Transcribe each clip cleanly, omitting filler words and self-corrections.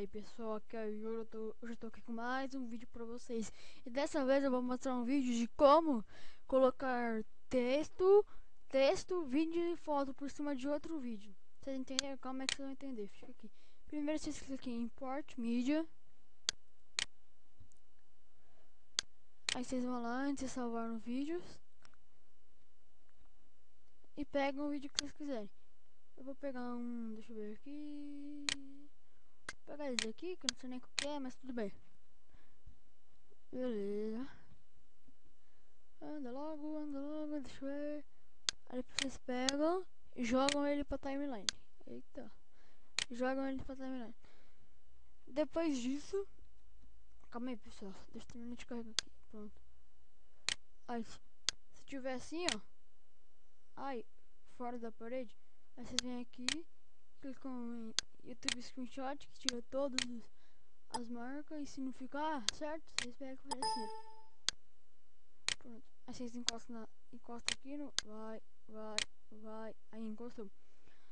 aí pessoal, aqui é o Yuri, eu já tô aqui com mais um vídeo pra vocês. E dessa vez eu vou mostrar um vídeo de como colocar texto, vídeo e foto por cima de outro vídeo. Vocês entenderam? Como é que vocês vão entender? Fica aqui. Primeiro vocês clicam em Import Media. Aí vocês vão lá antes de salvar os vídeos. E pegam o vídeo que vocês quiserem. Eu vou pegar um, deixa eu ver aqui. Vou pegar esse aqui, que eu não sei nem o que é, mas tudo bem. Beleza. Anda logo, deixa eu ver. Aí vocês pegam e jogam ele pra timeline. Eita. Jogam ele pra timeline. Depois disso. Calma aí, pessoal. Deixa eu terminar de carregar aqui. Pronto. Aí, se tiver assim, ó. Aí, fora da parede. Aí vocês vêm aqui. Clicam em YouTube Screenshot, que tira todas as marcas. E se não ficar certo, vocês pegam e fazem assim, ó. Pronto. Aí vocês encostam aqui no. Vai. Aí encostou.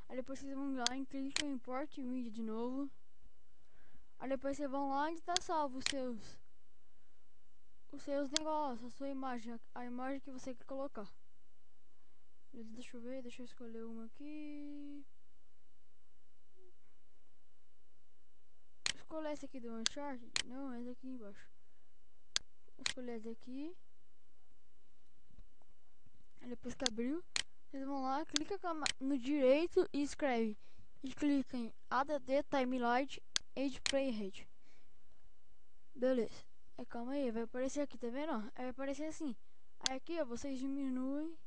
Aí depois vocês vão lá em clique em Import Media de novo. Aí depois vocês vão lá onde tá salvo os seus negócios, a sua imagem, a imagem que você quer colocar. Deixa eu ver, deixa eu escolher uma aqui. Escolher essa aqui do Uncharted. Não, essa aqui embaixo. Escolher essa aqui. Aí depois que abriu, vocês vão lá, clica no direito e escreve. E clica em ADD Timeline Age Playhead. Beleza. Aí calma aí, vai aparecer aqui, tá vendo? Aí vai aparecer assim. Aí aqui, ó, vocês diminuem.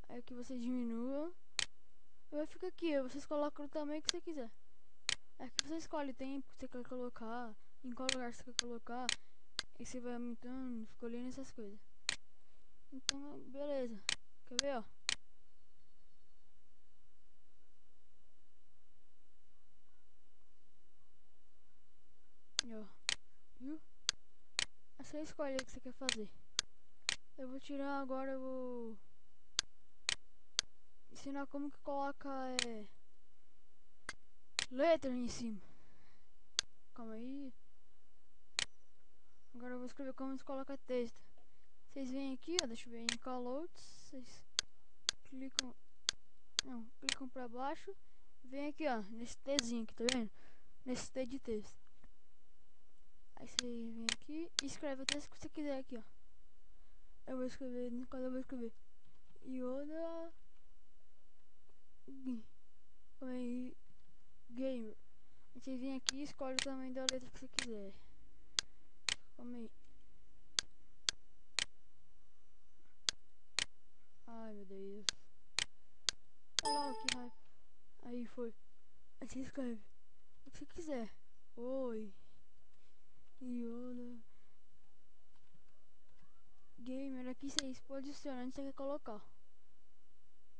Aí aqui vocês diminuam. E vai ficar aqui, ó, vocês colocam o tamanho que você quiser. Aí aqui você escolhe o tempo que você quer colocar, em qual lugar você quer colocar. E você vai aumentando, escolhendo essas coisas. Então, beleza. Quer ver, ó? E, ó. Viu? Aí você escolhe o que você quer fazer. Eu vou tirar agora, eu vou ensinar como que coloca letra em cima. Calma aí. Agora eu vou escrever como se coloca texto. Vocês vêm aqui, ó, deixa eu ver, em callouts. Vocês clicam pra baixo. Vem aqui, ó, nesse Tzinho aqui, tá vendo? Nesse T de texto. Aí você vem aqui e escreve o texto que você quiser aqui, ó. Eu vou escrever, quando eu vou escrever Yoda Gamer. Você vem aqui e escolhe o tamanho da letra que você quiser. Calma aí. Ai, meu Deus. Olha lá que raiva. Aí foi. Aí você escreve o que você quiser. Oi. Yoda Gamer. Aqui você posiciona onde você quer colocar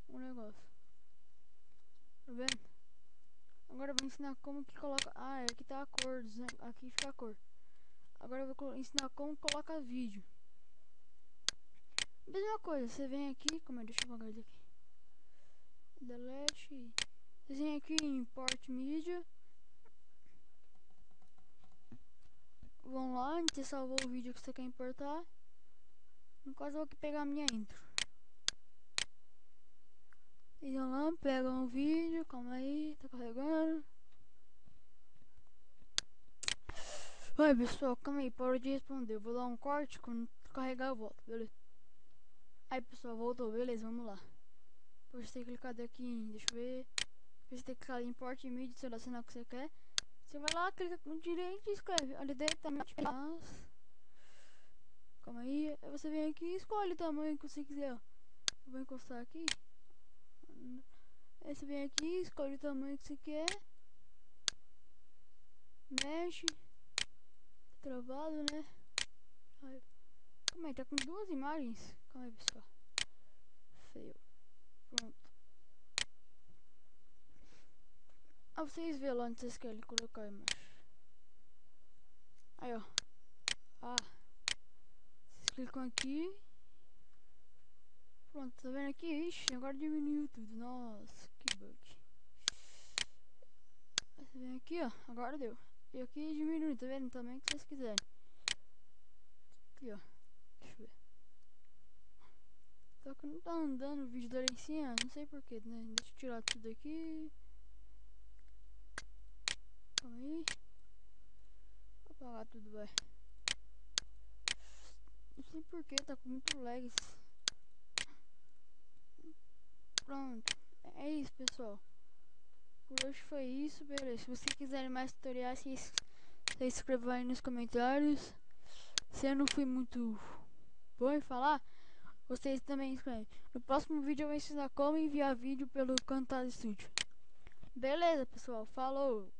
o negócio. Tá vendo? Agora eu vou ensinar como que coloca. Ah, aqui tá a cor, né? Aqui fica a cor. Agora eu vou ensinar como coloca vídeo. Mesma coisa, você vem aqui, como é? Deixa eu apagar isso aqui. Delete. Vocês vêm aqui em Import Media. Vão lá, onde você salvou o vídeo que você quer importar. No caso eu vou aqui pegar a minha intro. Vocês vão lá, pegam o vídeo, calma aí, tá carregando. Vai pessoal, calma aí, parou de responder. Eu vou dar um corte, quando carregar eu volto, beleza? Aí pessoal, voltou, beleza, vamos lá. Depois você tem que clicar aqui em, deixa eu ver. Depois você tem que clicar em Import Media, selecionar o que você quer. Você vai lá, clica com direito e escreve. Olha diretamente. Calma aí, aí você vem aqui e escolhe o tamanho que você quiser, ó. Eu vou encostar aqui. Aí você vem aqui, escolhe o tamanho que você quer. Mexe. Travado, né? Aí, calma aí, tá com duas imagens. Calma aí, pessoal. Feio. Pronto. Ah, vocês vê lá onde vocês querem colocar a imagem. Aí, ó. Ah. Vocês clicam aqui. Pronto, tá vendo aqui? Ixi, agora diminuiu tudo. Nossa, que bug. Você vem aqui, ó. Agora deu. E aqui diminui, tá vendo? Também que vocês quiserem. Aqui, ó. Deixa eu ver. Só que não tá andando o vídeo da lá em cima. Não sei porquê, né? Deixa eu tirar tudo aqui. Calma aí. Vou apagar tudo, vai. Não sei porquê, tá com muito lag. Pronto. É isso, pessoal. Por hoje foi isso, beleza. Se vocês quiserem mais tutoriais, se inscrevam aí nos comentários. Se eu não fui muito bom em falar, vocês também escrevem. No próximo vídeo eu vou ensinar como enviar vídeo pelo Camtasia Studio. Beleza, pessoal. Falou.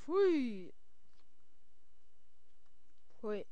Fui. Foi.